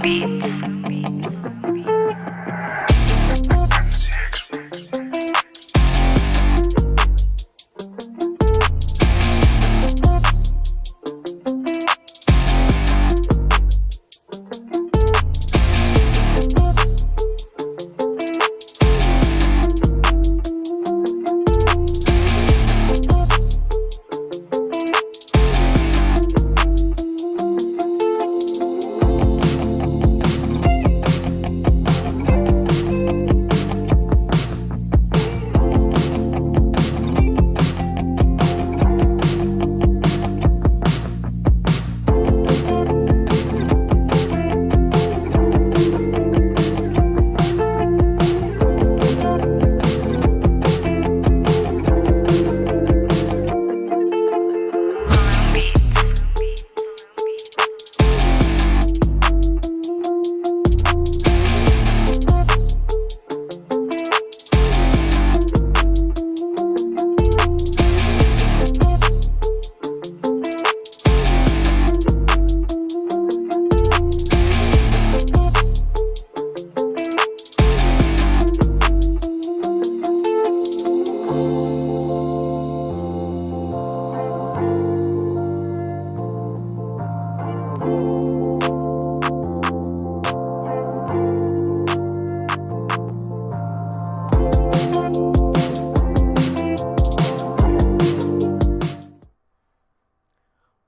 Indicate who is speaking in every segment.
Speaker 1: Beats.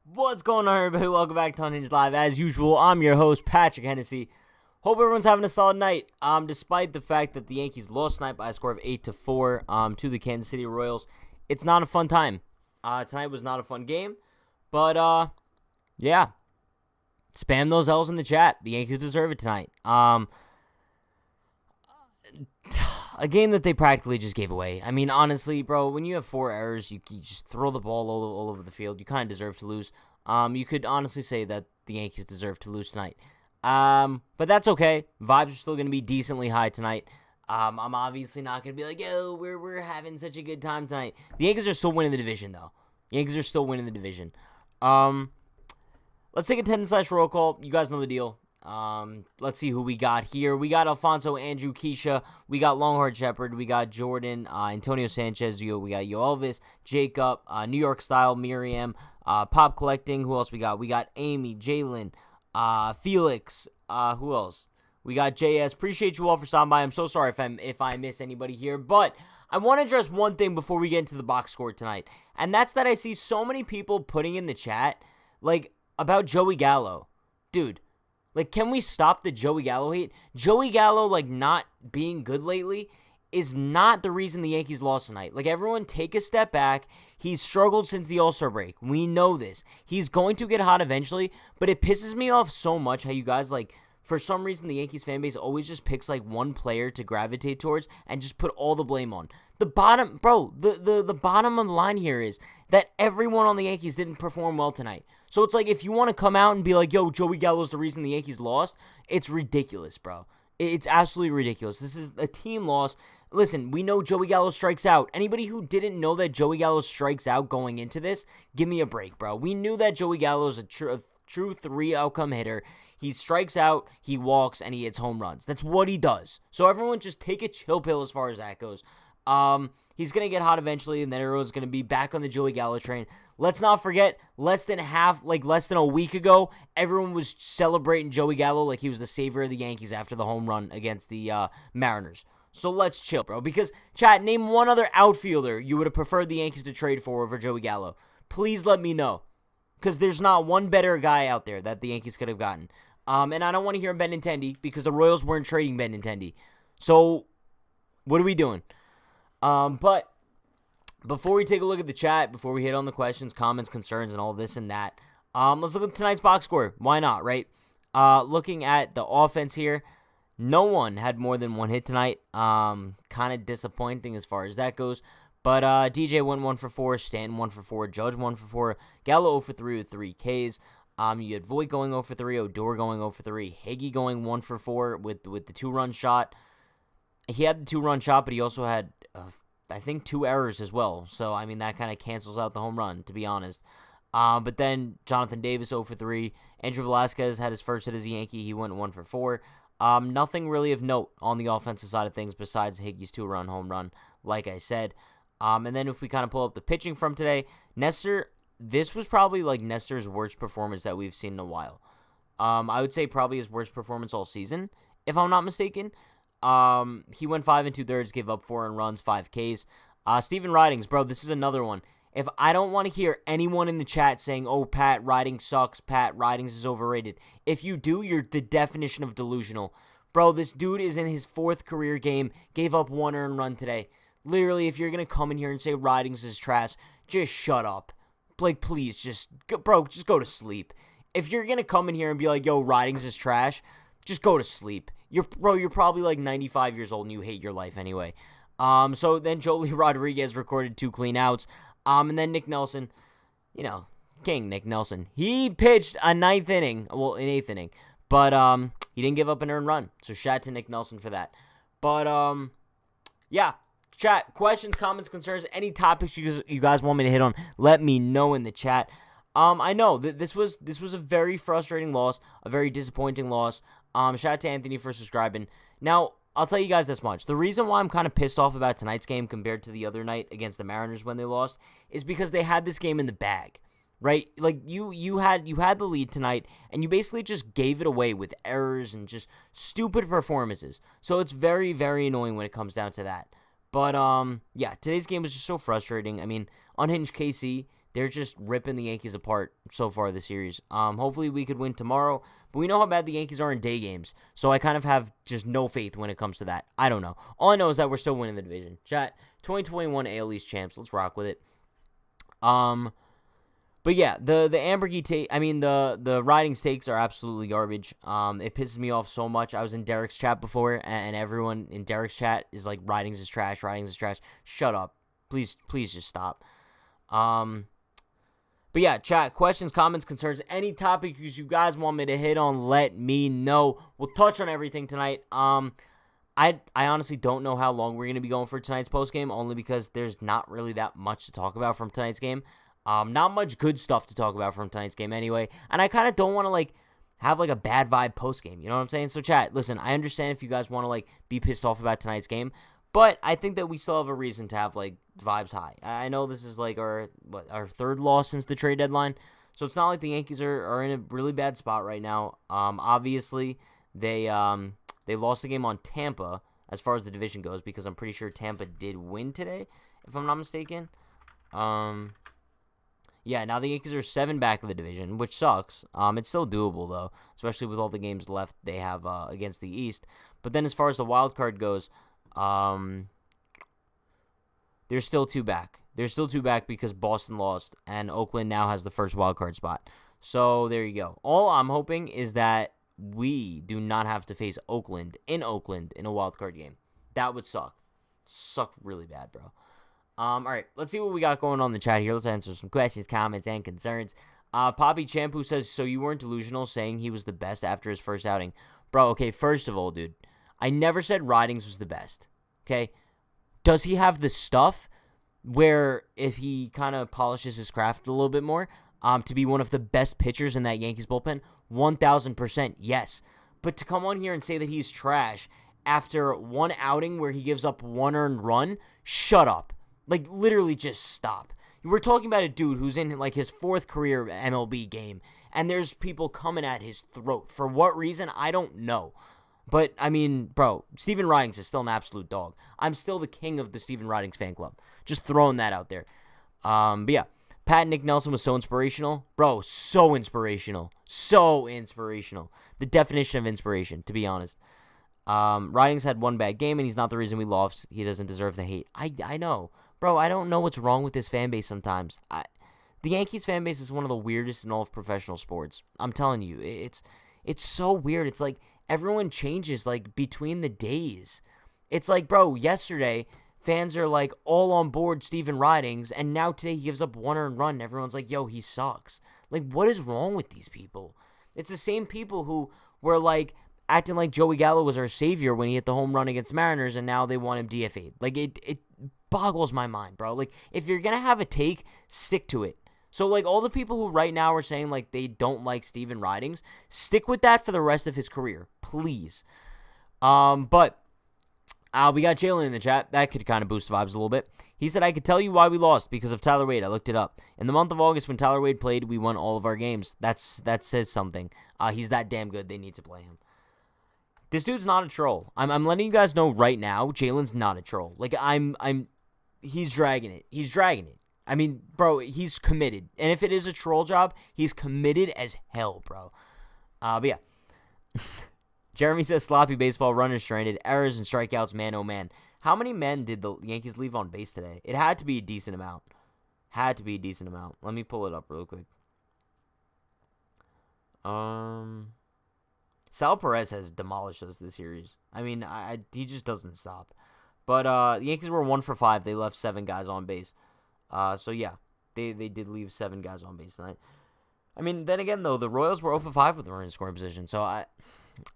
Speaker 2: What's going on, everybody? Welcome back to Unhinged Live. As usual, I'm your host, Patrick Hennessy. Hope everyone's having a solid night. Despite the fact that the Yankees lost tonight by a score of 8-4 to the Kansas City Royals, it's not a fun time. Tonight was not a fun game, but yeah, spam those L's in the chat. The Yankees deserve it tonight. A game that they practically just gave away. I mean, honestly, bro, when you have 4 errors, you just throw the ball all over the field. You kind of deserve to lose. You could honestly say that the Yankees deserve to lose tonight. But that's okay. Vibes are still going to be decently high tonight. I'm obviously not going to be like, yo, we're having such a good time tonight. The Yankees are still winning the division, though. Yankees are still winning the division. Let's take a 10/roll call. You guys know the deal. Let's see who we got here. We got Alfonso, Andrew, Keisha. We got Longhorn Shepherd. We got Jordan, Antonio Sanchez. We got Yo Elvis, Jacob, New York Style, Miriam, Pop Collecting. Who else we got? We got Amy, Jalen, Felix. Who else? We got JS. Appreciate you all for stopping by. I'm so sorry if I miss anybody here, but I want to address one thing before we get into the box score tonight, and that's that I see so many people putting in the chat like about Joey Gallo, dude. Like, can we stop the Joey Gallo hate? Joey Gallo, like, not being good lately is not the reason the Yankees lost tonight. Like, everyone take a step back. He's struggled since the All-Star break. We know this. He's going to get hot eventually, but it pisses me off so much how you guys, like, for some reason the Yankees fan base always just picks, like, one player to gravitate towards and just put all the blame on. The bottom, bro, the bottom of the line here is that everyone on the Yankees didn't perform well tonight. So it's like, if you want to come out and be like, yo, Joey Gallo's the reason the Yankees lost, it's ridiculous, bro. It's absolutely ridiculous. This is a team loss. Listen, we know Joey Gallo strikes out. Anybody who didn't know that Joey Gallo strikes out going into this, give me a break, bro. We knew that Joey Gallo is a true 3-outcome hitter. He strikes out, he walks, and he hits home runs. That's what he does. So everyone just take a chill pill as far as that goes. He's going to get hot eventually, and then everyone's going to be back on the Joey Gallo train. Let's not forget, less than a week ago, everyone was celebrating Joey Gallo like he was the savior of the Yankees after the home run against the Mariners. So let's chill, bro. Because, chat, name one other outfielder you would have preferred the Yankees to trade for over Joey Gallo. Please let me know. Because there's not one better guy out there that the Yankees could have gotten. And I don't want to hear Benintendi because the Royals weren't trading Benintendi. So, what are we doing? But before we take a look at the chat, before we hit on the questions, comments, concerns, and all this and that, let's look at tonight's box score. Why not, right? Looking at the offense here, no one had more than one hit tonight. Kind of disappointing as far as that goes. But DJ went 1 for 4, Stanton 1 for 4, Judge 1 for 4, Gallo 0 for 3 with 3 Ks. You had Voit going 0 for 3, Odor going 0 for 3, Higgy going 1 for 4 with the 2-run shot. He had the 2-run shot, but he also had, I think, 2 errors as well. So, I mean, that kind of cancels out the home run, to be honest. But then Jonathan Davis 0 for 3, Andrew Velazquez had his first hit as a Yankee. He went 1 for 4. Nothing really of note on the offensive side of things besides Higgy's 2-run home run, like I said. And then if we kind of pull up the pitching from today, Nestor, this was probably like Nestor's worst performance that we've seen in a while. I would say probably his worst performance all season, if I'm not mistaken. He went 5 2/3, gave up 4 earned runs, 5 Ks. Steven Ridings, bro, this is another one. If I don't want to hear anyone in the chat saying, oh, Pat, Ridings sucks, Pat, Ridings is overrated. If you do, you're the definition of delusional. Bro, this dude is in his 4th career game, gave up 1 earned run today. Literally, if you're going to come in here and say Ridings is trash, just shut up. Like, please, just go to sleep. If you're going to come in here and be like, yo, Ridings is trash, just go to sleep. You're probably like 95 years old and you hate your life anyway. So then Joely Rodriguez recorded 2 clean outs. And then Nick Nelson, King Nick Nelson. He pitched an 8th inning. But he didn't give up an earned run. So shout out to Nick Nelson for that. But, yeah. Chat, questions, comments, concerns, any topics you guys want me to hit on, let me know in the chat. I know that this was a very frustrating loss, a very disappointing loss. Shout out to Anthony for subscribing. Now, I'll tell you guys this much. The reason why I'm kind of pissed off about tonight's game compared to the other night against the Mariners when they lost is because they had this game in the bag, right? Like, you had the lead tonight, and you basically just gave it away with errors and just stupid performances. So it's very, very annoying when it comes down to that. But, yeah, today's game was just so frustrating. I mean, Unhinged KC, they're just ripping the Yankees apart so far this series. Hopefully we could win tomorrow, but we know how bad the Yankees are in day games, so I kind of have just no faith when it comes to that. I don't know. All I know is that we're still winning the division. Chat, 2021 AL East champs. Let's rock with it. But yeah, the Ambergy take, the Ridings takes are absolutely garbage. It pisses me off so much. I was in Derek's chat before, and everyone in Derek's chat is like, Ridings is trash, Ridings is trash. Shut up. Please just stop. But yeah, chat, questions, comments, concerns, any topics you guys want me to hit on, let me know. We'll touch on everything tonight. I honestly don't know how long we're going to be going for tonight's postgame, only because there's not really that much to talk about from tonight's game. Not much good stuff to talk about from tonight's game anyway. And I kind of don't want to, have, a bad vibe post-game. You know what I'm saying? So, chat, listen, I understand if you guys want to, be pissed off about tonight's game. But I think that we still have a reason to have, vibes high. I know this is, our 3rd loss since the trade deadline. So, it's not like the Yankees are in a really bad spot right now. Obviously, they lost the game on Tampa as far as the division goes, because I'm pretty sure Tampa did win today, if I'm not mistaken. Yeah, now the Yankees are 7 back of the division, which sucks. It's still doable, though, especially with all the games left they have against the East. But then as far as the wild card goes, they're still 2 back. They're still 2 back because Boston lost, and Oakland now has the first wild card spot. So there you go. All I'm hoping is that we do not have to face Oakland in a wild card game. That would suck. Suck really bad, bro. All right, let's see what we got going on in the chat here. Let's answer some questions, comments, and concerns. Poppy Champu says, so you weren't delusional saying he was the best after his first outing. Bro, okay, first of all, dude, I never said Ridings was the best, okay? Does he have the stuff where if he kind of polishes his craft a little bit more to be one of the best pitchers in that Yankees bullpen? 1,000%, yes. But to come on here and say that he's trash after one outing where he gives up 1 earned run, shut up. Literally just stop. We're talking about a dude who's in, his 4th career MLB game, and there's people coming at his throat. For what reason? I don't know. But, bro, Steven Ridings is still an absolute dog. I'm still the king of the Steven Ridings fan club. Just throwing that out there. But, yeah, Pat and Nick Nelson was so inspirational. Bro, so inspirational. So inspirational. The definition of inspiration, to be honest. Ridings had 1 bad game, and he's not the reason we lost. He doesn't deserve the hate. I know. Bro, I don't know what's wrong with this fan base sometimes. The Yankees fan base is one of the weirdest in all of professional sports. I'm telling you, it's so weird. It's like everyone changes between the days. It's like, bro, yesterday fans are all on board Steven Ridings, and now today he gives up 1 earned run and everyone's like, yo, he sucks. What is wrong with these people? It's the same people who were acting like Joey Gallo was our savior when he hit the home run against Mariners, and now they want him DFA'd. It boggles my mind, bro. If you're going to have a take, stick to it. So, like, all the people who right now are saying, like, they don't like Steven Ridings, stick with that for the rest of his career, please. But we got Jalen in the chat. That could kind of boost vibes a little bit. He said, I could tell you why we lost because of Tyler Wade. I looked it up. In the month of August, when Tyler Wade played, we won all of our games. That says something. He's that damn good. They need to play him. This dude's not a troll. I'm letting you guys know right now, Jalen's not a troll. Like, he's dragging it. He's dragging it. I mean, bro, he's committed. And if it is a troll job, he's committed as hell, bro. But yeah. Jeremy says, sloppy baseball, runners stranded, errors and strikeouts, man, oh man. How many men did the Yankees leave on base today? It had to be a decent amount. Let me pull it up real quick. Sal Perez has demolished us this series. I mean, he just doesn't stop. But the Yankees were 1 for 5. They left 7 guys on base. So yeah, they did leave 7 guys on base tonight. I mean, then again though, the Royals were 0 for 5 with the runner in scoring position. So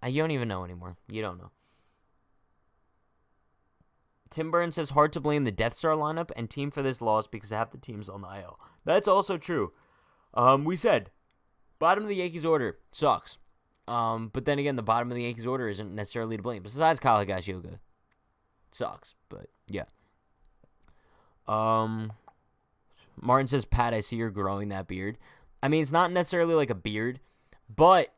Speaker 2: you don't even know anymore. You don't know. Tim Burns says, hard to blame the Death Star lineup and team for this loss because half the team's on the IL. That's also true. We said, bottom of the Yankees order sucks. But then again, the bottom of the Yankees order isn't necessarily to blame. Besides Kyle Higashioka. Sucks, but yeah. Martin says, Pat, I see you're growing that beard. I mean, it's not necessarily like a beard, but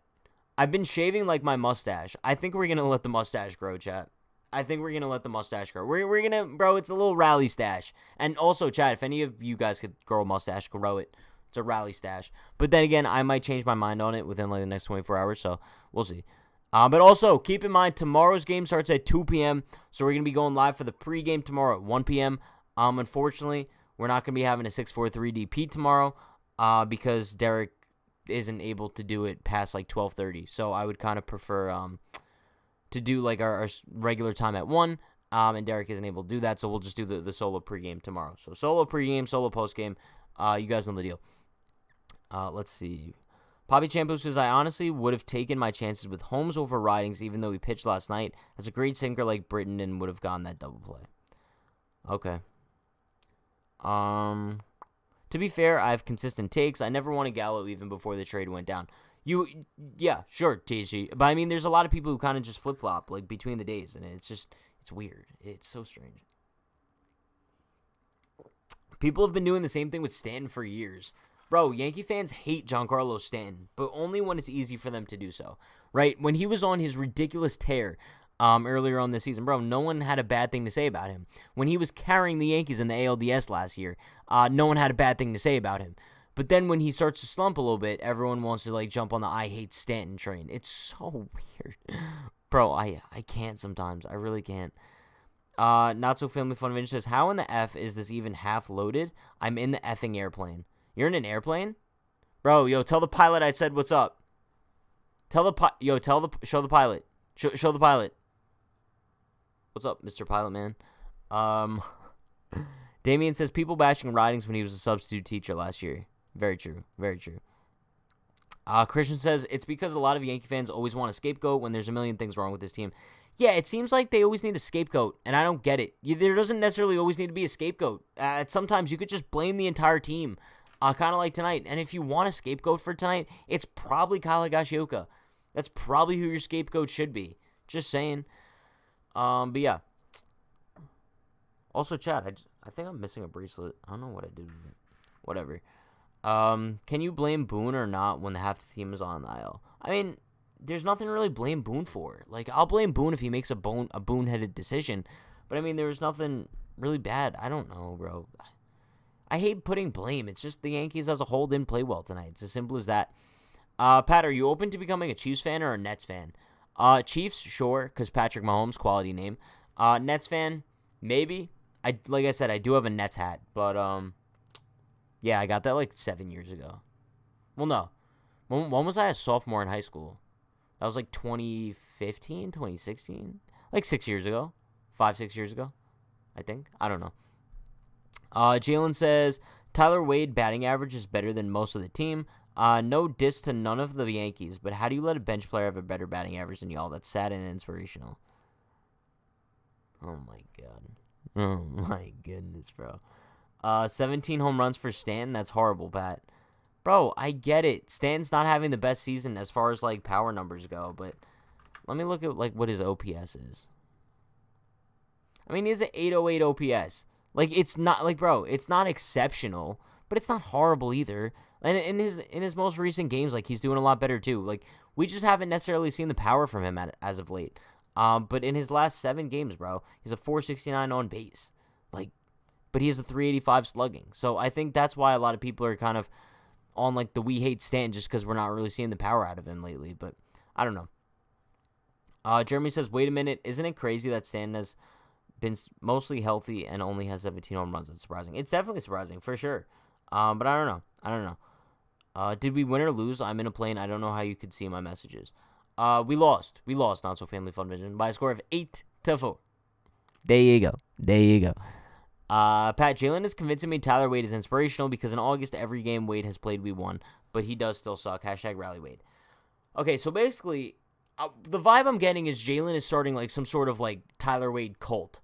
Speaker 2: I've been shaving like my mustache. I think we're going to let the mustache grow, chat. I think we're going to let the mustache grow. We're going to, bro, it's a little rally stash. And also, chat, if any of you guys could grow a mustache, grow it. It's a rally stash. But then again, I might change my mind on it within like the next 24 hours, so we'll see. But also, keep in mind, tomorrow's game starts at 2 p.m., so we're going to be going live for the pregame tomorrow at 1 p.m. Unfortunately, we're not going to be having a 6-4-3 DP tomorrow because Derek isn't able to do it past like 12:30. So I would kind of prefer to do like our regular time at 1, and Derek isn't able to do that, so we'll just do the solo pregame tomorrow. So solo pregame, solo postgame, you guys know the deal. Let's see. Poppy Champo says, I honestly would have taken my chances with Holmes over Ridings, even though he pitched last night. As a great sinker like Britton and would have gotten that double play. Okay. To be fair, I have consistent takes. I never wanted Gallo even before the trade went down. Yeah, sure, TG. But I mean, there's a lot of people who kind of just flip-flop, like, between the days, and it's weird. It's so strange. People have been doing the same thing with Stanton for years. Bro, Yankee fans hate Giancarlo Stanton, but only when it's easy for them to do so, right? When he was on his ridiculous tear earlier on this season, bro, no one had a bad thing to say about him. When he was carrying the Yankees in the ALDS last year, no one had a bad thing to say about him. But then when he starts to slump a little bit, everyone wants to, like, jump on the I hate Stanton train. It's so weird. Bro, I can't sometimes. I really can't. Not So Family Fun Vintage says, how in the F is this even half loaded? I'm in the effing airplane. You're in an airplane? Bro, yo, tell the pilot I said what's up. Show the pilot. Show the pilot. What's up, Mr. Pilot Man? Damien says, people bashing Ridings when he was a substitute teacher last year. Very true. Very true. Christian says, it's because a lot of Yankee fans always want a scapegoat when there's a million things wrong with this team. Yeah, it seems like they always need a scapegoat, and I don't get it. There doesn't necessarily always need to be a scapegoat. Sometimes you could just blame the entire team, kind of like tonight. And if you want a scapegoat for tonight, it's probably Kyle Higashioka. That's probably who your scapegoat should be. Just saying. But yeah. Also, Chad, I think I'm missing a bracelet. I don't know what I did with it. Whatever. Can you blame Boone or not when the half the team is on the IL? I mean, there's nothing to really blame Boone for. Like, I'll blame Boone if he makes a Boone-headed decision. But, I mean, there's nothing really bad. I don't know, bro. I hate putting blame. It's just the Yankees as a whole didn't play well tonight. It's as simple as that. Pat, are you open to becoming a Chiefs fan or a Nets fan? Chiefs, sure, because Patrick Mahomes, quality name. Nets fan, maybe. Like I said, I do have a Nets hat, but yeah, I got that like 7 years ago. Well, no. When was I a sophomore in high school? That was like 2015, 2016? Like 6 years ago. 5-6 years ago, I think. I don't know. Jalen says, Tyler Wade batting average is better than most of the team. No diss to none of the Yankees, but how do you let a bench player have a better batting average than y'all? That's sad and inspirational. Oh, my God. Oh, my goodness, bro. 17 home runs for Stanton? That's horrible, Pat. Bro, I get it. Stanton's not having the best season as far as, like, power numbers go, but let me look at, like, what his OPS is. I mean, he has an 808 OPS. Like, it's not, like, bro, it's not exceptional, but it's not horrible either. And in his most recent games, like, he's doing a lot better, too. Like, we just haven't necessarily seen the power from him as of late. But in his last 7 games, bro, he's a 469 on base. Like, but he has a 385 slugging. So I think that's why a lot of people are kind of on, like, the we hate Stanton just because we're not really seeing the power out of him lately. But I don't know. Jeremy says, wait a minute. Isn't it crazy that Stanton has been mostly healthy and only has 17 home runs? It's surprising. It's definitely surprising, for sure. But I don't know. Did we win or lose? I'm in a plane. I don't know how you could see my messages. We lost. Not So Family Fun Vision by a score of 8-4. There you go. Pat, Jalen is convincing me Tyler Wade is inspirational because in August, every game Wade has played, we won. But he does still suck. # rally Wade. Okay, so basically, the vibe I'm getting is Jalen is starting like some sort of like Tyler Wade cult.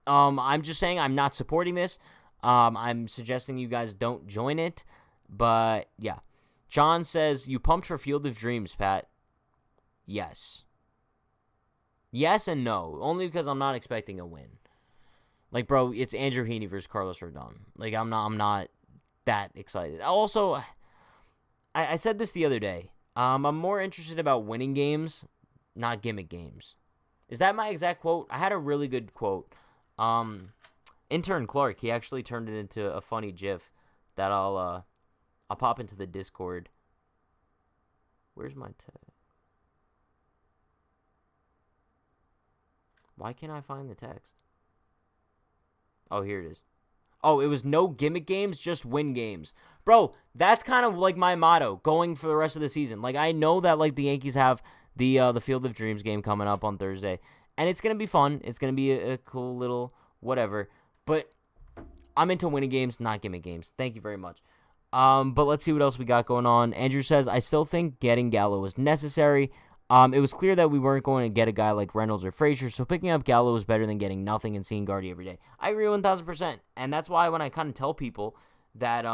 Speaker 2: I'm just saying I'm not supporting this. I'm suggesting you guys don't join it. But, yeah. John says, you pumped for Field of Dreams, Pat. Yes. Yes and no. Only because I'm not expecting a win. Like, bro, it's Andrew Heaney versus Carlos Rodon. Like, I'm not that excited. Also, I said this the other day. I'm more interested about winning games, not gimmick games. Is that my exact quote? I had a really good quote. Intern Clark, he actually turned it into a funny GIF that I'll pop into the Discord. Where's my text? Why can't I find the text? Oh, here it is. Oh, it was no gimmick games, just win games. Bro, that's kind of like my motto going for the rest of the season. Like, I know that like the Yankees have the Field of Dreams game coming up on Thursday, and it's going to be fun. It's going to be a cool little whatever. But I'm into winning games, not gimmick games. Thank you very much. But let's see what else we got going on. Andrew says, I still think getting Gallo was necessary. It was clear that we weren't going to get a guy like Reynolds or Frazier, so picking up Gallo was better than getting nothing and seeing Gardy every day. I agree 1,000%, and that's why when I kind of tell people that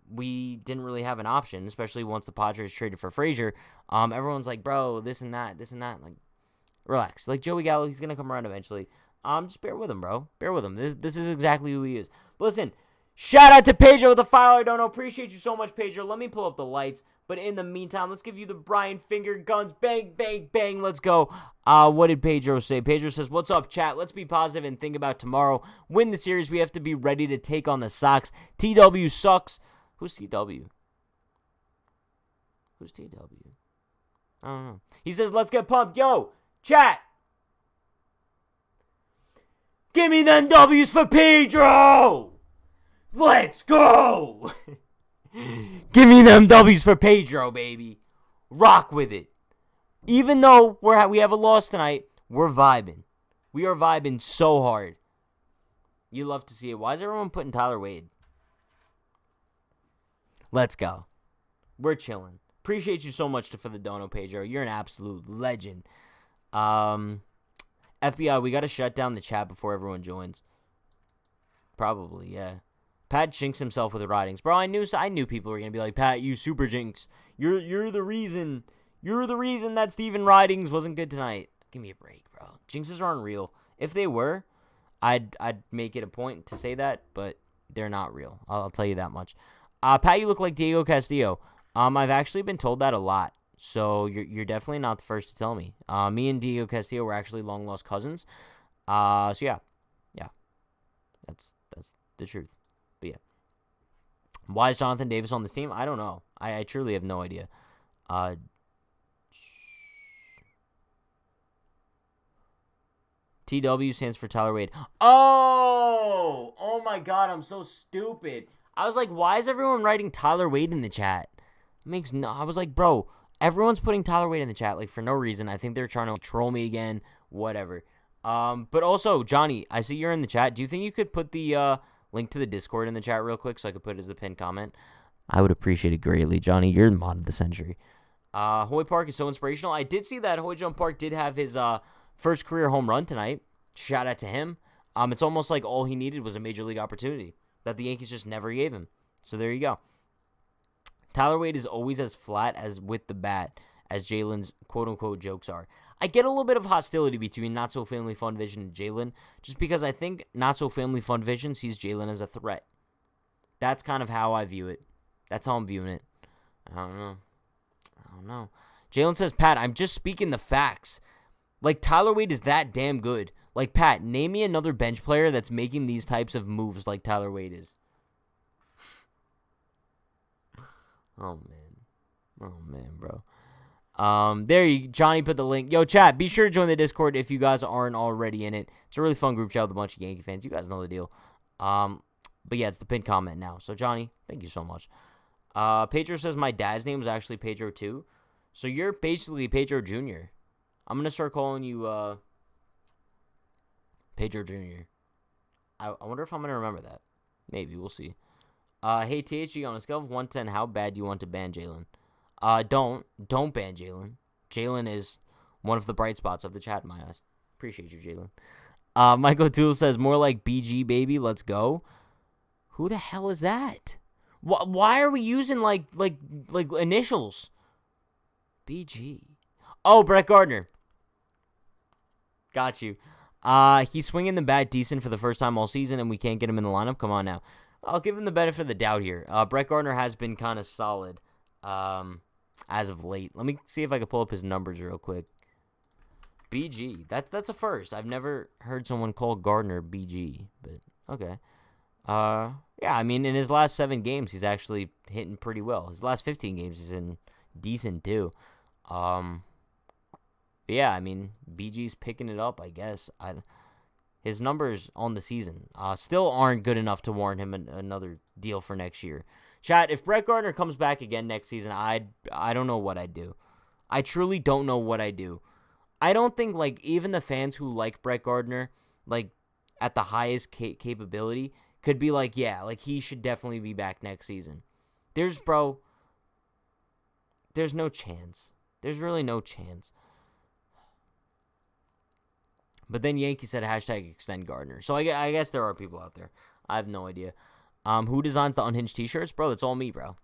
Speaker 2: we didn't really have an option, especially once the Padres traded for Frazier, everyone's like, bro, this and that. Like, relax. Like, Joey Gallo, he's going to come around eventually. Just bear with him, bro. Bear with him. This is exactly who he is. But listen, shout out to Pedro with the $5 I don't know. Appreciate you so much, Pedro. Let me pull up the lights. But in the meantime, let's give you the Brian Finger Guns. Bang, bang, bang. Let's go. What did Pedro say? Pedro says, what's up, chat? Let's be positive and think about tomorrow. Win the series. We have to be ready to take on the Sox. TW sucks. Who's TW? Who's TW? I don't know. He says, let's get pumped. Yo, chat. Give me them W's for Pedro. Let's go. Give me them W's for Pedro, baby. Rock with it. Even though we have a loss tonight, we're vibing. We are vibing so hard. You love to see it. Why is everyone putting Tyler Wade? Let's go. We're chilling. Appreciate you so much for the dono, Pedro. You're an absolute legend. FBI, we got to shut down the chat before everyone joins. Probably, yeah. Pat jinxed himself with the writings. Bro, I knew people were going to be like, Pat, you super jinx. You're the reason. You're the reason that Steven Ridings wasn't good tonight. Give me a break, bro. Jinxes aren't real. If they were, I'd make it a point to say that, but they're not real. I'll tell you that much. Pat, you look like Diego Castillo. I've actually been told that a lot, so you're definitely not the first to tell me. Me and Diego Castillo were actually long-lost cousins. So, yeah. That's the truth. But yeah. Why is Jonathan Davis on this team? I don't know. I truly have no idea. TW stands for Tyler Wade. Oh my God, I'm so stupid. I was like, why is everyone writing Tyler Wade in the chat? I was like, bro, everyone's putting Tyler Wade in the chat, like, for no reason. I think they're trying to troll me again, whatever. But also, Johnny, I see you're in the chat. Do you think you could put the link to the Discord in the chat real quick so I could put it as a pinned comment? I would appreciate it greatly, Johnny. You're the mod of the century. Hoy Park is so inspirational. I did see that Hoy Jump Park did have his first career home run tonight. Shout out to him. It's almost like all he needed was a major league opportunity that the Yankees just never gave him. So there you go. Tyler Wade is always as flat as with the bat as Jalen's quote-unquote jokes are. I get a little bit of hostility between Not So Family Fun Vision and Jalen, just because I think Not So Family Fun Vision sees Jalen as a threat. That's kind of how I view it. That's how I'm viewing it. I don't know. Jalen says, Pat, I'm just speaking the facts. Like, Tyler Wade is that damn good. Like, Pat, name me another bench player that's making these types of moves like Tyler Wade is. Oh, man, bro. Johnny put the link. Yo, chat, be sure to join the Discord if you guys aren't already in it. It's a really fun group chat with a bunch of Yankee fans. You guys know the deal. But yeah, it's the pinned comment now. So, Johnny, thank you so much. Pedro says my dad's name was actually Pedro too. So you're basically Pedro Jr. I'm going to start calling you Pedro Jr. I wonder if I'm going to remember that. Maybe. We'll see. Hey, THG, on a scale of 1 to 10, how bad do you want to ban Jalen? Don't ban Jalen. Jalen is one of the bright spots of the chat in my eyes. Appreciate you, Jalen. Michael Toole says, more like BG, baby. Let's go. Who the hell is that? Why are we using, like initials? BG. Oh, Brett Gardner. Got you. He's swinging the bat decent for the first time all season, and we can't get him in the lineup. Come on now. I'll give him the benefit of the doubt here. Brett Gardner has been kind of solid as of late. Let me see if I can pull up his numbers real quick. BG. That's a first. I've never heard someone call Gardner BG, but okay. Yeah, I mean, in his last 7 games, he's actually hitting pretty well. His last 15 games, he's in decent, too. Yeah, I mean, BG's picking it up, I guess. His numbers on the season still aren't good enough to warrant him another deal for next year. Chat, if Brett Gardner comes back again next season, I don't know what I'd do. I truly don't know what I'd do. I don't think, like, even the fans who like Brett Gardner, like, at the highest capability, could be like, yeah, like, he should definitely be back next season. There's no chance. There's really no chance. But then Yankee said hashtag extend Gardner. So I guess there are people out there. I have no idea. Who designs the Unhinged t-shirts? Bro, that's all me, bro.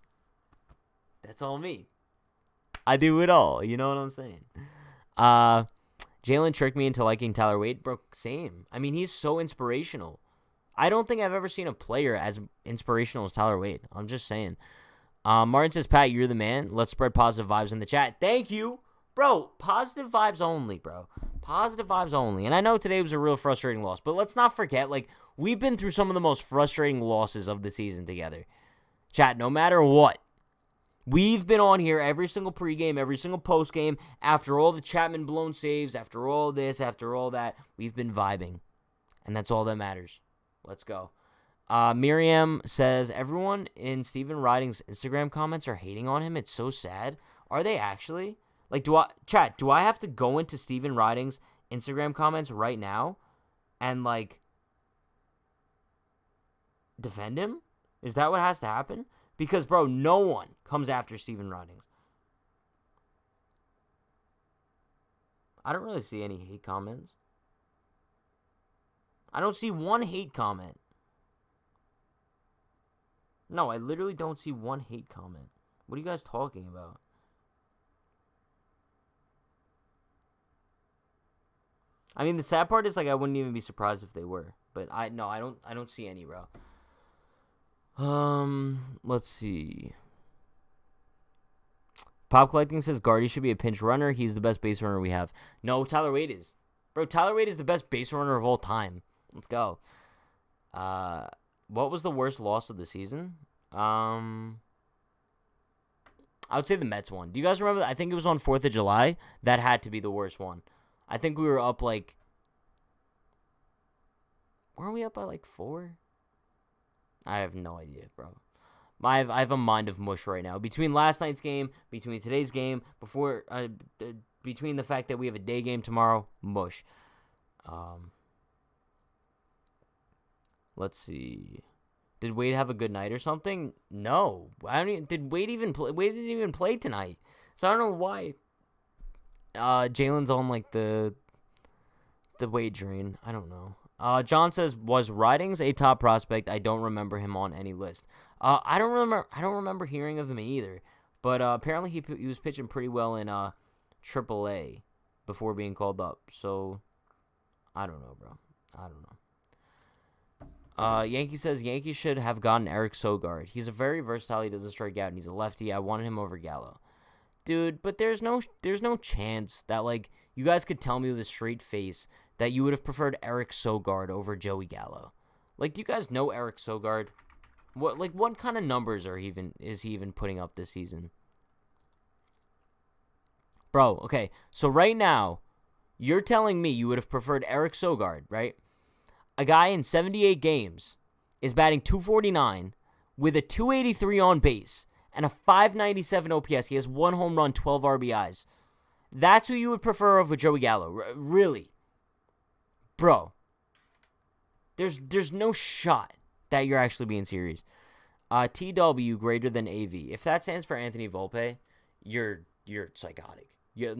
Speaker 2: That's all me. I do it all. You know what I'm saying? Jalen tricked me into liking Tyler Wade. Bro, same. I mean, he's so inspirational. I don't think I've ever seen a player as inspirational as Tyler Wade. I'm just saying. Martin says, Pat, you're the man. Let's spread positive vibes in the chat. Thank you. Bro, positive vibes only, bro. Positive vibes only. And I know today was a real frustrating loss, but let's not forget, like, we've been through some of the most frustrating losses of the season together. Chat, no matter what, we've been on here every single pregame, every single postgame, after all the Chapman blown saves, after all this, after all that, we've been vibing. And that's all that matters. Let's go. Miriam says, everyone in Steven Riding's Instagram comments are hating on him. It's so sad. Are they actually? Like, do I have to go into Steven Riding's Instagram comments right now and, like, defend him? Is that what has to happen? Because, bro, no one comes after Steven Riding. I don't really see any hate comments. I don't see one hate comment. No, I literally don't see one hate comment. What are you guys talking about? I mean, the sad part is, like, I wouldn't even be surprised if they were. But I don't see any, bro. Let's see. Pop Collecting says Gardy should be a pinch runner. He's the best base runner we have. No, Tyler Wade is. Bro, Tyler Wade is the best base runner of all time. Let's go. What was the worst loss of the season? I would say the Mets one. Do you guys remember that? I think it was on 4th of July. That had to be the worst one. I think we were up, like... Weren't we up by, like, 4? I have no idea, bro. I have a mind of mush right now. Between last night's game, between today's game, between the fact that we have a day game tomorrow, mush. Let's see. Did Wade have a good night or something? No. Did Wade even play? Wade didn't even play tonight. So I don't know why. Jalen's on, like, the Wade drain. I don't know. John says, was Ridings a top prospect? I don't remember him on any list. I don't remember. I don't remember hearing of him either. But apparently he was pitching pretty well in AAA before being called up. So I don't know, bro. I don't know. Yankee says Yankees should have gotten Eric Sogard. He's a very versatile. He doesn't strike out, and he's a lefty. I wanted him over Gallo, dude. But there's no chance that like you guys could tell me with a straight face that you would have preferred Eric Sogard over Joey Gallo. Like, do you guys know Eric Sogard? What kind of numbers is he even putting up this season? Bro, okay. So right now, you're telling me you would have preferred Eric Sogard, right? A guy in 78 games is batting .249 with a .283 on base and a .597 OPS. He has 1 home run, 12 RBIs. That's who you would prefer over Joey Gallo. Really? Bro. There's no shot that you're actually being serious. TW greater than AV. If that stands for Anthony Volpe, you're psychotic. You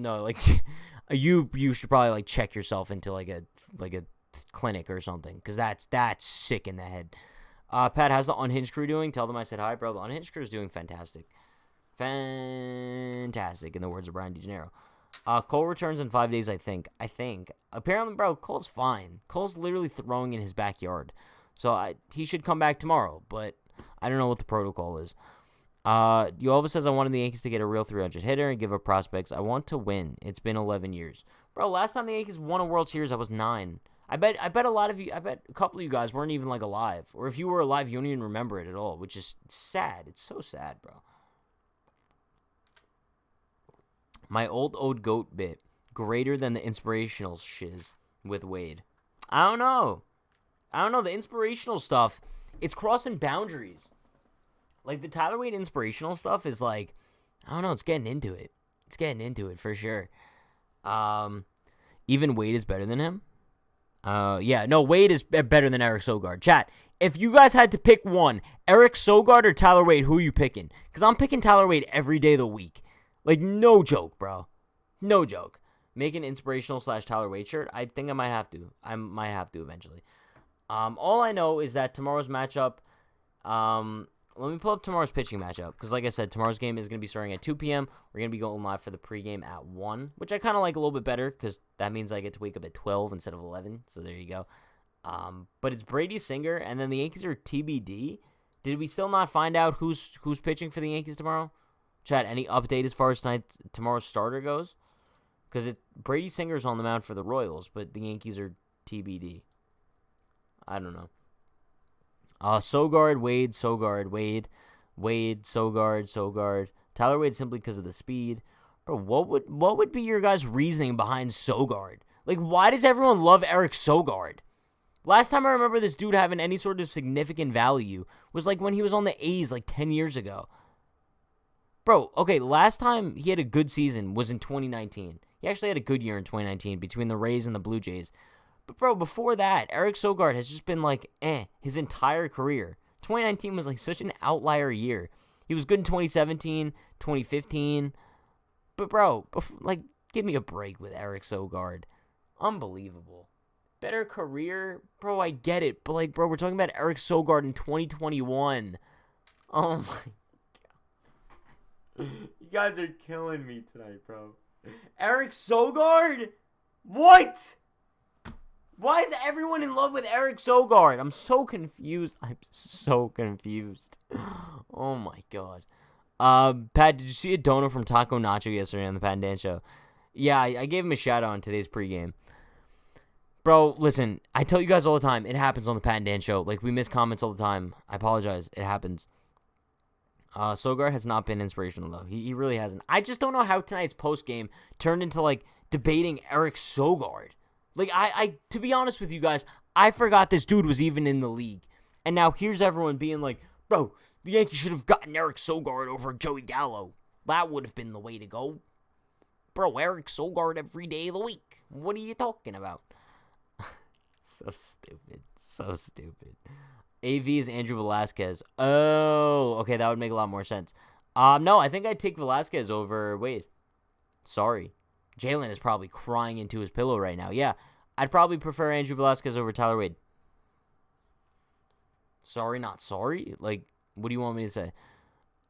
Speaker 2: should probably like check yourself into like a clinic or something, because that's sick in the head. Pat, how's the Unhinged crew doing? Tell them I said hi, bro. The Unhinged crew is doing fantastic. Fantastic, in the words of Brian DeGennaro. Cole returns in 5 days, I think. Apparently, bro, Cole's fine. Cole's literally throwing in his backyard. So he should come back tomorrow, but I don't know what the protocol is. Yoelva says, I wanted the Yankees to get a real 300 hitter and give up prospects. I want to win. It's been 11 years. Bro, last time the Yankees won a World Series, I was 9. I bet a couple of you guys weren't even, like, alive. Or if you were alive, you don't even remember it at all, which is sad. It's so sad, bro. My old goat bit, greater than the inspirational shiz with Wade. I don't know. The inspirational stuff, it's crossing boundaries. Like, the Tyler Wade inspirational stuff is like, I don't know, it's getting into it. It's getting into it for sure. Even Wade is better than him. Wade is better than Eric Sogard. Chat, if you guys had to pick one, Eric Sogard or Tyler Wade, who are you picking? Because I'm picking Tyler Wade every day of the week. Like, no joke, bro. No joke. Make an inspirational / Tyler Wade shirt. I think I might have to. I might have to eventually. All I know is that tomorrow's matchup, let me pull up tomorrow's pitching matchup, because like I said, tomorrow's game is going to be starting at 2 p.m. We're going to be going live for the pregame at 1, which I kind of like a little bit better, because that means I get to wake up at 12 instead of 11, so there you go. But it's Brady Singer, and then the Yankees are TBD. Did we still not find out who's pitching for the Yankees tomorrow? Chat, any update as far as tomorrow's starter goes? Because Brady Singer's on the mound for the Royals, but the Yankees are TBD. I don't know. Sogard, Wade, Sogard, Wade, Sogard. Tyler Wade simply because of the speed. Bro, what would be your guys' reasoning behind Sogard? Like, why does everyone love Eric Sogard? Last time I remember this dude having any sort of significant value was like when he was on the A's like 10 years ago. Bro, okay, last time he had a good season was in 2019. He actually had a good year in 2019 between the Rays and the Blue Jays. But, bro, before that, Eric Sogard has just been, like, his entire career. 2019 was, like, such an outlier year. He was good in 2017, 2015. But, bro, like, give me a break with Eric Sogard. Unbelievable. Better career? Bro, I get it. But, like, bro, we're talking about Eric Sogard in 2021. Oh, my God. You guys are killing me tonight, bro. Eric Sogard? What? Why is everyone in love with Eric Sogard? I'm so confused. Oh, my God. Pat, did you see a donor from Taco Nacho yesterday on the Pat and Dan Show? Yeah, I gave him a shout-out on today's pregame. Bro, listen, I tell you guys all the time, it happens on the Pat and Dan Show. Like, we miss comments all the time. I apologize. It happens. Sogard has not been inspirational, though. He really hasn't. I just don't know how tonight's postgame turned into, like, debating Eric Sogard. Like, I to be honest with you guys, I forgot this dude was even in the league. And now here's everyone being like, bro, the Yankees should have gotten Eric Sogard over Joey Gallo. That would have been the way to go. Bro, Eric Sogard every day of the week. What are you talking about? So stupid. AV is Andrew Velasquez. Oh, okay, that would make a lot more sense. No, I think I'd take Velasquez over Wade. Sorry. Jalen is probably crying into his pillow right now. Yeah, I'd probably prefer Andrew Velasquez over Tyler Wade. Sorry, not sorry. Like, What do you want me to say?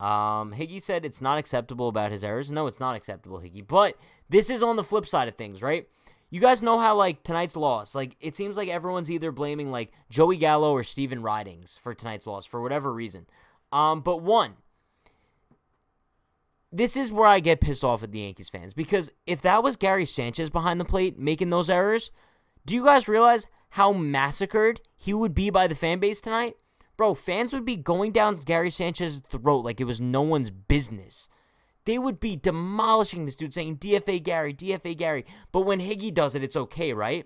Speaker 2: Higgy said it's not acceptable about his errors. No, it's not acceptable, Higgy. But this is on the flip side of things, right? You guys know how, like, tonight's loss, like, it seems like everyone's either blaming, like, Joey Gallo or Steven Ridings for tonight's loss for whatever reason. But one, this is where I get pissed off at the Yankees fans, because if that was Gary Sanchez behind the plate making those errors, do you guys realize how massacred he would be by the fan base tonight? Bro, fans would be going down Gary Sanchez's throat like it was no one's business. They would be demolishing this dude, saying, DFA Gary, DFA Gary. But when Higgy does it, it's okay, right?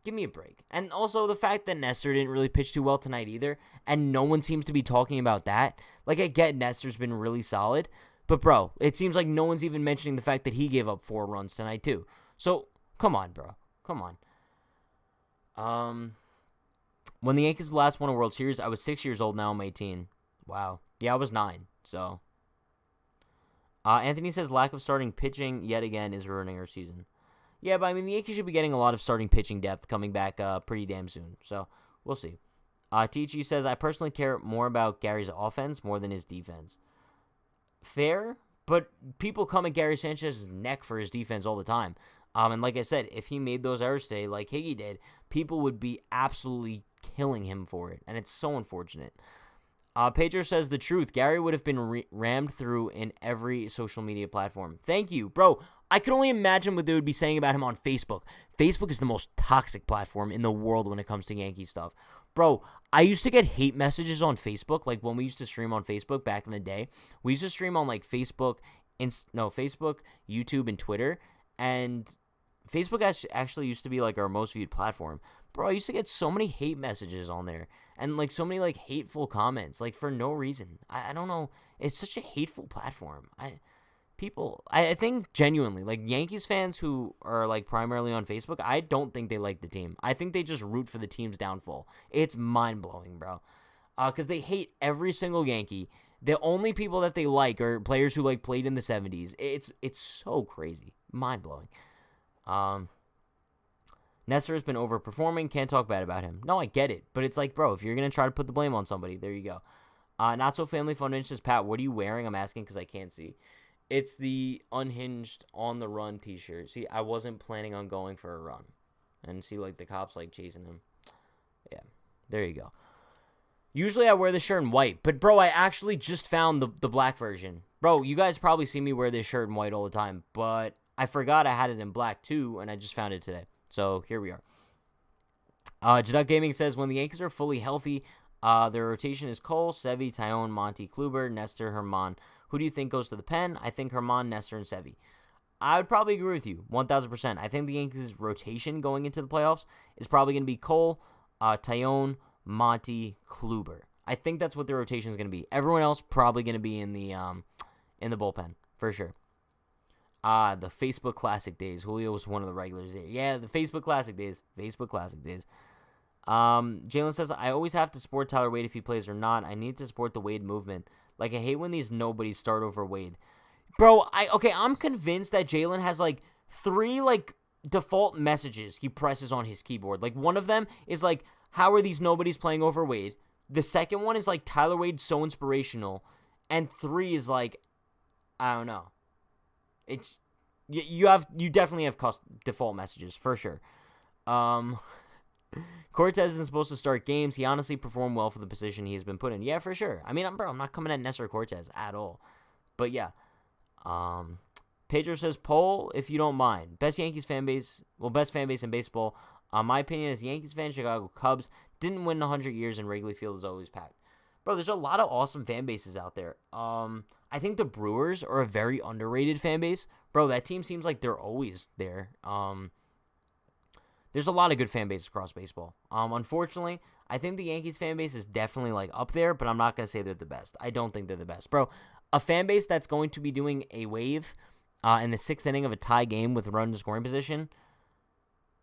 Speaker 2: Give me a break. And also the fact that Nestor didn't really pitch too well tonight either, and no one seems to be talking about that. Like, I get Nestor's been really solid, but, bro, it seems like no one's even mentioning the fact that he gave up 4 runs tonight, too. So, come on, bro. Come on. When the Yankees last won a World Series, I was 6 years old. Now I'm 18. Wow. Yeah, I was 9. So, Anthony says lack of starting pitching yet again is ruining our season. Yeah, but I mean the Yankees should be getting a lot of starting pitching depth coming back pretty damn soon. So we'll see. Tichi says I personally care more about Gary's offense more than his defense. Fair, but people come at Gary Sanchez's neck for his defense all the time. And like I said, if he made those errors today, like Higgy did, people would be absolutely killing him for it, and it's so unfortunate. Pedro says the truth. Gary would have been rammed through in every social media platform. Thank you, bro. I can only imagine what they would be saying about him on Facebook. Facebook is the most toxic platform in the world when it comes to Yankee stuff. Bro, I used to get hate messages on Facebook, like when we used to stream on Facebook back in the day. We used to stream on like Facebook, YouTube, and Twitter, and Facebook actually used to be like our most viewed platform. Bro, I used to get so many hate messages on there and like so many like hateful comments like for no reason. I don't know. It's such a hateful platform. I think genuinely like Yankees fans who are like primarily on Facebook, I don't think they like the team. I think they just root for the team's downfall. It's mind-blowing, bro. Because they hate every single Yankee. The only people that they like are players who like played in the 70s. It's so crazy. Mind-blowing. Nestor has been overperforming. Can't talk bad about him. No, I get it. But it's like, bro, if you're going to try to put the blame on somebody, there you go. Not so family fun says, Pat, what are you wearing? I'm asking because I can't see. It's the Unhinged on the Run t-shirt. See, I wasn't planning on going for a run. And see, like, the cops, like, chasing him. Yeah, there you go. Usually I wear the shirt in white. But, bro, I actually just found the black version. Bro, you guys probably see me wear this shirt in white all the time. But I forgot I had it in black, too, and I just found it today. So, here we are. Jaduk Gaming says, when the Yankees are fully healthy, their rotation is Cole, Sevy, Tyone, Monty, Kluber, Nestor, Herman. Who do you think goes to the pen? I think Herman, Nestor, and Sevy. I would probably agree with you, 1,000%. I think the Yankees' rotation going into the playoffs is probably going to be Cole, Tyone, Monty, Kluber. I think that's what their rotation is going to be. Everyone else probably going to be in the bullpen, for sure. The Facebook Classic days. Julio was one of the regulars there. Yeah, the Facebook Classic days. Jalen says, I always have to support Tyler Wade if he plays or not. I need to support the Wade movement. Like, I hate when these nobodies start over Wade. Bro, I'm convinced that Jalen has, like, 3, like, default messages he presses on his keyboard. Like, one of them is, like, how are these nobodies playing over Wade? The second one is, like, Tyler Wade's so inspirational. And 3 is, like, I don't know. It's, you definitely have default messages, for sure. Cortez isn't supposed to start games. He honestly performed well for the position he has been put in. Yeah, for sure. I mean, I'm not coming at Nestor Cortez at all. But yeah. Pedro says, poll, if you don't mind. Best fan base in baseball. My opinion is Yankees fan, Chicago Cubs. Didn't win 100 years and Wrigley Field is always packed. Bro, there's a lot of awesome fan bases out there. I think the Brewers are a very underrated fan base. Bro, that team seems like they're always there. There's a lot of good fan bases across baseball. Unfortunately, I think the Yankees fan base is definitely like up there, but I'm not going to say they're the best. I don't think they're the best. Bro, a fan base that's going to be doing a wave in the 6th inning of a tie game with a run in scoring position,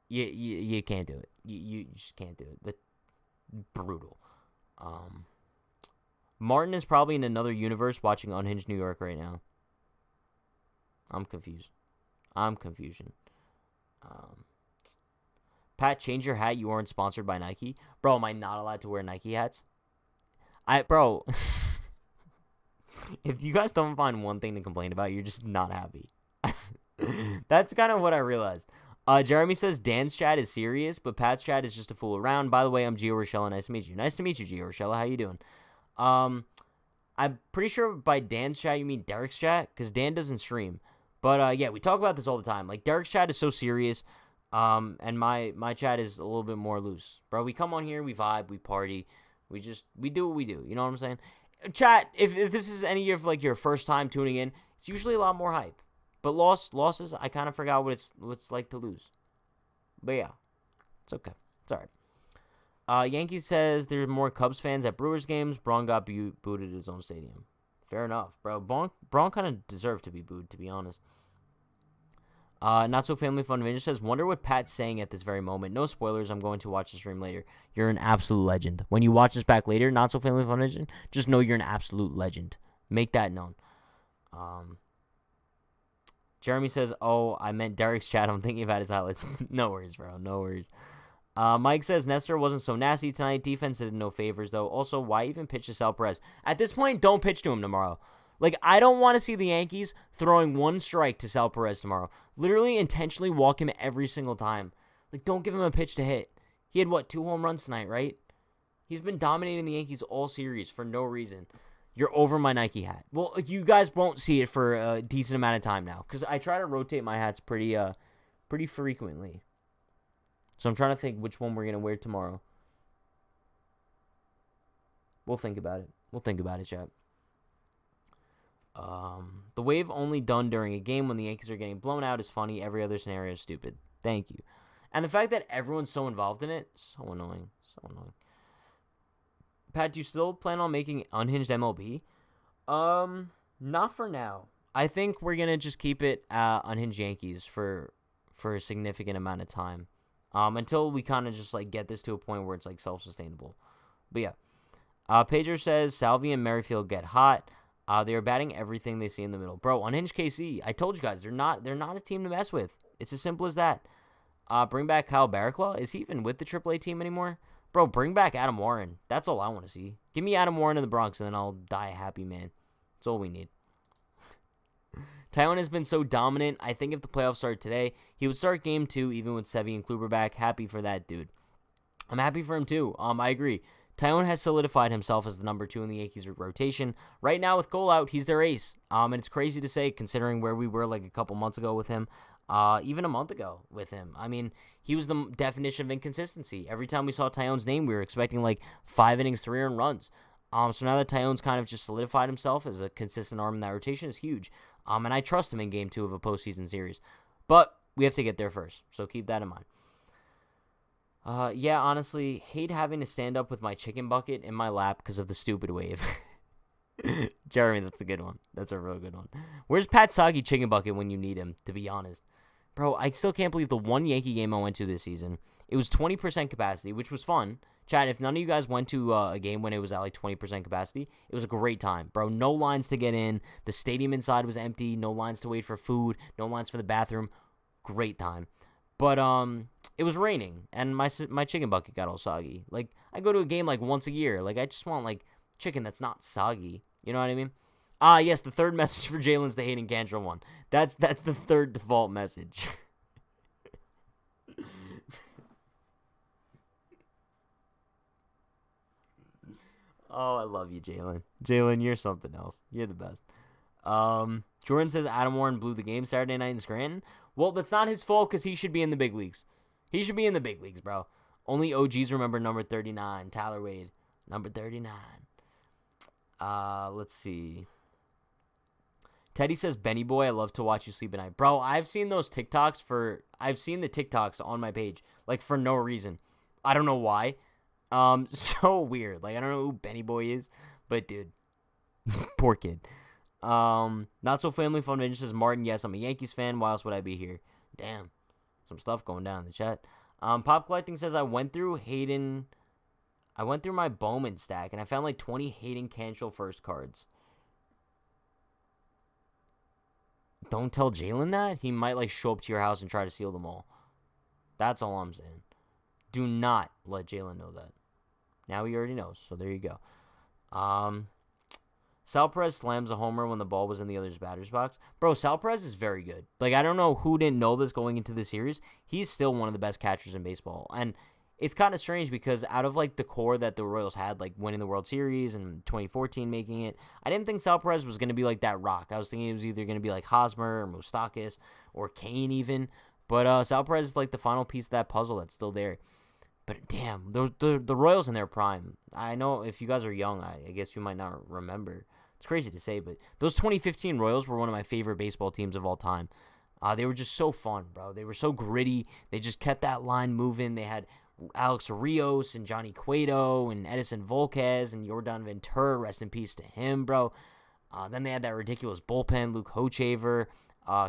Speaker 2: you can't do it. You just can't do it. That's brutal. Martin is probably in another universe watching Unhinged New York right now. I'm confused. Pat, change your hat. You aren't sponsored by Nike. Bro, am I not allowed to wear Nike hats? Bro, If you guys don't find one thing to complain about, you're just not happy. That's kind of what I realized. Jeremy says Dan's chat is serious, but Pat's chat is just to fool around. By the way, I'm Gio Rochella. Nice to meet you. Nice to meet you, Gio Rochella. How you doing? I'm pretty sure by Dan's chat you mean Derek's chat, because Dan doesn't stream. But yeah, we talk about this all the time. Like, Derek's chat is so serious, and my chat is a little bit more loose. Bro, we come on here, we vibe, we party, we do what we do. You know what I'm saying? Chat, if this is any of like your first time tuning in, it's usually a lot more hype. But losses, I kind of forgot what it's like to lose. But yeah, it's okay. It's all right. Yankees says there's more Cubs fans at Brewers games. Braun got booed at his own stadium. Fair enough, bro. Braun kind of deserved to be booed, to be honest. Not So Family Fun Vintage says, wonder what Pat's saying at this very moment. No spoilers. I'm going to watch the stream later. You're an absolute legend. When you watch this back later, Not So Family Fun Vintage, just know you're an absolute legend. Make that known. Jeremy says, oh, I meant Derek's chat. I'm thinking about his highlights. No worries, bro. No worries. Mike says, Nestor wasn't so nasty tonight. Defense did no favors, though. Also, why even pitch to Sal Perez? At this point, don't pitch to him tomorrow. Like, I don't want to see the Yankees throwing one strike to Sal Perez tomorrow. Literally intentionally walk him every single time. Like, don't give him a pitch to hit. He had, 2 home runs tonight, right? He's been dominating the Yankees all series for no reason. You're over my Nike hat. Well, you guys won't see it for a decent amount of time now, because I try to rotate my hats pretty frequently. So I'm trying to think which one we're going to wear tomorrow. We'll think about it, chat. The wave only done during a game when the Yankees are getting blown out is funny. Every other scenario is stupid. Thank you. And the fact that everyone's so involved in it, so annoying. So annoying. Pat, do you still plan on making Unhinged MLB? Not for now. I think we're going to just keep it Unhinged Yankees for a significant amount of time. Until we kind of just like get this to a point where it's like self-sustainable. But yeah. Pager says Salvi and Merrifield get hot. They are batting everything they see in the middle. Bro, Unhinged KC, I told you guys, they're not a team to mess with. It's as simple as that. Bring back Kyle Barraclough. Is he even with the AAA team anymore? Bro, bring back Adam Warren. That's all I want to see. Give me Adam Warren in the Bronx, and then I'll die a happy man. That's all we need. Taijuan has been so dominant. I think if the playoffs started today, he would start game 2, even with Sevy and Kluber back. Happy for that dude. I'm happy for him, too. I agree. Taijuan has solidified himself as the number 2 in the Yankees rotation. Right now, with Cole out, he's their ace. And it's crazy to say, considering where we were like a couple months ago with him. Even a month ago with him. I mean, he was the definition of inconsistency. Every time we saw Taijuan's name, we were expecting like 5 innings, 3 earned runs. So now that Taijuan's kind of just solidified himself as a consistent arm in that rotation is huge. And I trust him in game 2 of a postseason series. But we have to get there first. So keep that in mind. Yeah, honestly, hate having to stand up with my chicken bucket in my lap because of the stupid wave. Jeremy, that's a good one. That's a real good one. Where's Pat Soggy chicken bucket when you need him, to be honest? Bro, I still can't believe the one Yankee game I went to this season. It was 20% capacity, which was fun. Chat, if none of you guys went to a game when it was at like 20% capacity, it was a great time. Bro, no lines to get in. The stadium inside was empty. No lines to wait for food. No lines for the bathroom. Great time. But it was raining, and my chicken bucket got all soggy. Like, I go to a game like once a year. Like, I just want like chicken that's not soggy. You know what I mean? Yes, the third message for Jalen's the Hayden Cantrell one. That's the third default message. Oh, I love you, Jalen. Jalen, you're something else. You're the best. Jordan says Adam Warren blew the game Saturday night in Scranton. Well, that's not his fault because he should be in the big leagues. He should be in the big leagues, bro. Only OGs remember number 39, Tyler Wade. Number 39. Let's see. Teddy says, Benny Boy, I love to watch you sleep at night. Bro, I've seen those TikToks I've seen the TikToks on my page, like, for no reason. I don't know why. So weird. Like, I don't know who Benny Boy is, but dude, poor kid. Not So Family Fun Vintage says, Martin, yes, I'm a Yankees fan. Why else would I be here? Damn. Some stuff going down in the chat. Pop Collecting says, I went through my Bowman stack, and I found like 20 Hayden Cantrell first cards. Don't tell Jalen that. He might like show up to your house and try to steal them all. That's all I'm saying. Do not let Jalen know that. Now he already knows, so there you go. Sal Perez slams a homer when the ball was in the other's batter's box. Bro, Sal Perez is very good. Like, I don't know who didn't know this going into the series. He's still one of the best catchers in baseball. And it's kind of strange because out of, like, the core that the Royals had, like, winning the World Series and 2014 making it, I didn't think Sal Perez was going to be like that rock. I was thinking it was either going to be like Hosmer or Moustakas or Kane even. But Sal Perez is, like, the final piece of that puzzle that's still there. But, damn, the Royals in their prime. I know if you guys are young, I guess you might not remember. It's crazy to say, but those 2015 Royals were one of my favorite baseball teams of all time. They were just so fun, bro. They were so gritty. They just kept that line moving. They had Alex Rios and Johnny Cueto and Edison Volquez and Yordan Ventura. Rest in peace to him, bro. Then they had that ridiculous bullpen, Luke Hochevar,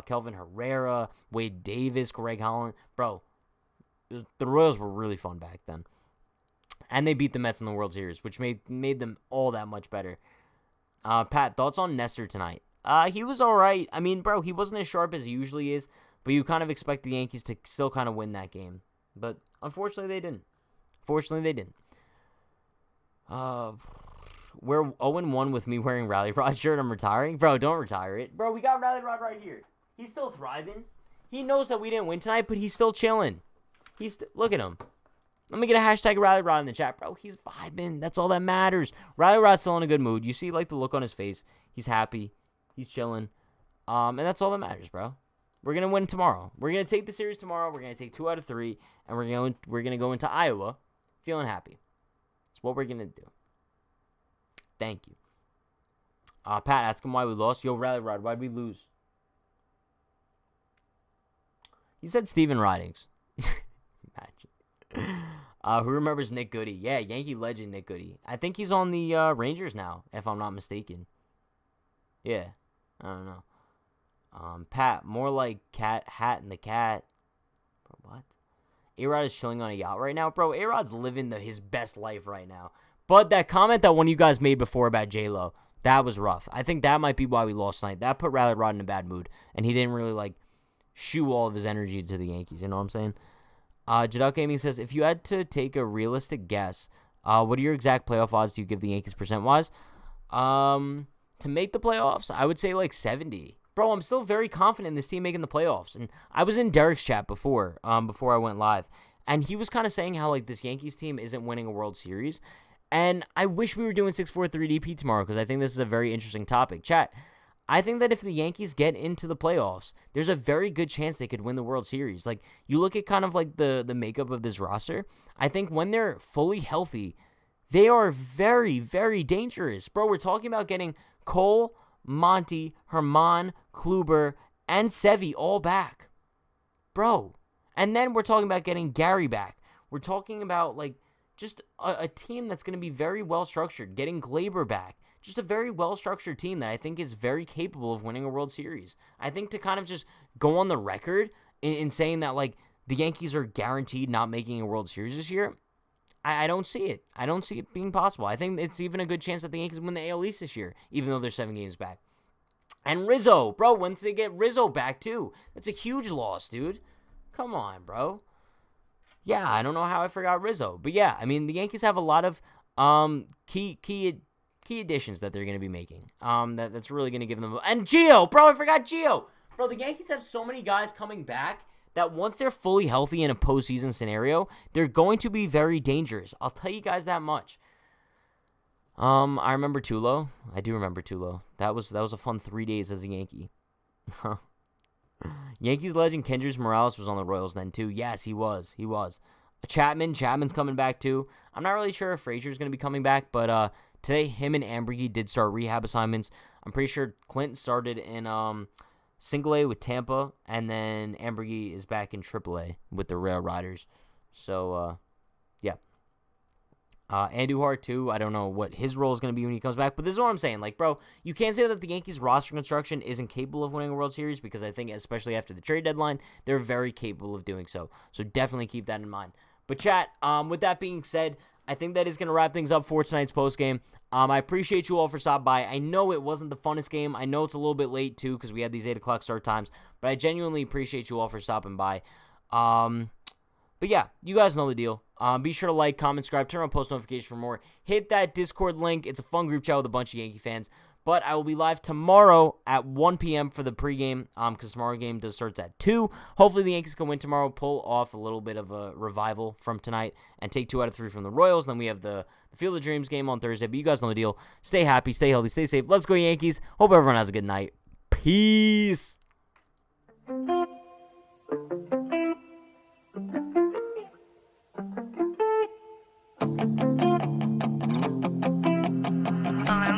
Speaker 2: Kelvin Herrera, Wade Davis, Greg Holland. Bro, the Royals were really fun back then. And they beat the Mets in the World Series, which made them all that much better. Pat, thoughts on Nestor tonight? He was all right. I mean, bro, he wasn't as sharp as he usually is, but you kind of expect the Yankees to still kind of win that game. But unfortunately, they didn't. We're 0-1 with me wearing Rally Rod shirt. I'm retiring. Bro, don't retire it. Bro, we got Rally Rod right here. He's still thriving. He knows that we didn't win tonight, but he's still chilling. Look at him. Let me get a hashtag Rally Rod in the chat. Bro, he's vibing. That's all that matters. Rally Rod's still in a good mood. You see, like, the look on his face. He's happy. He's chilling. And that's all that matters, bro. We're going to win tomorrow. We're going to take the series tomorrow. We're going to take 2 out of 3. And we're going to go into Iowa feeling happy. That's what we're going to do. Thank you. Pat, ask him why we lost. Yo, Rally Rod, why'd we lose? He said Steven Ridings. Imagine. Who remembers Nick Goody? Yeah, Yankee legend Nick Goody. I think he's on the Rangers now, if I'm not mistaken. Yeah, I don't know. Pat, more like Hat and the Cat. Bro, what? A-Rod is chilling on a yacht right now? Bro, A-Rod's living his best life right now. But that comment that one of you guys made before about J-Lo, that was rough. I think that might be why we lost tonight. That put Rally Rod in a bad mood. And he didn't really, like, shoo all of his energy to the Yankees. You know what I'm saying? Jadal Gaming says, if you had to take a realistic guess, what are your exact playoff odds do you give the Yankees percent-wise? To make the playoffs, I would say like 70. Bro, I'm still very confident in this team making the playoffs. And I was in Derek's chat before I went live. And he was kind of saying how, like, this Yankees team isn't winning a World Series. And I wish we were doing 6-4-3-DP tomorrow because I think this is a very interesting topic. Chat, I think that if the Yankees get into the playoffs, there's a very good chance they could win the World Series. Like, you look at kind of like the makeup of this roster, I think when they're fully healthy, they are very, very dangerous. Bro, we're talking about getting Cole, Monty, Herman, Kluber, and Sevy all back. Bro. And then we're talking about getting Gary back. We're talking about, like, just a team that's going to be very well-structured, getting Glaber back. Just a very well-structured team that I think is very capable of winning a World Series. I think to kind of just go on the record in saying that, like, the Yankees are guaranteed not making a World Series this year, I don't see it. I don't see it being possible. I think it's even a good chance that the Yankees win the AL East this year, even though they're 7 games back. And Rizzo, bro, once they get Rizzo back, too, that's a huge loss, dude. Come on, bro. Yeah, I don't know how I forgot Rizzo. But, yeah, I mean, the Yankees have a lot of key additions that they're going to be making. That's really going to give them... And Gio! Bro, I forgot Gio! Bro, the Yankees have so many guys coming back that once they're fully healthy in a postseason scenario, they're going to be very dangerous. I'll tell you guys that much. I remember Tulo. I do remember Tulo. That was a fun 3 days as a Yankee. Yankees legend Kendrys Morales was on the Royals then, too. Yes, he was. Chapman's coming back, too. I'm not really sure if Frazier's going to be coming back, but today him and Ambergy did start rehab assignments. I'm pretty sure Clinton started in Single A with Tampa, and then Ambergy is back in Triple A with the Rail Riders. So, yeah. Andujar, too. I don't know what his role is going to be when he comes back, but this is what I'm saying. Like, bro, you can't say that the Yankees roster construction isn't capable of winning a World Series because I think, especially after the trade deadline, they're very capable of doing so. So definitely keep that in mind. But, chat, with that being said, I think that is going to wrap things up for tonight's postgame. I appreciate you all for stopping by. I know it wasn't the funnest game. I know it's a little bit late, too, because we had these 8 o'clock start times. But I genuinely appreciate you all for stopping by. But yeah, you guys know the deal. Be sure to like, comment, subscribe, turn on post notifications for more. Hit that Discord link. It's a fun group chat with a bunch of Yankee fans. But I will be live tomorrow at 1 p.m. for the pregame, because tomorrow game starts at 2. Hopefully the Yankees can win tomorrow, pull off a little bit of a revival from tonight, and take 2 out of 3 from the Royals. Then we have the Field of Dreams game on Thursday. But you guys know the deal. Stay happy, stay healthy, stay safe. Let's go Yankees. Hope everyone has a good night. Peace.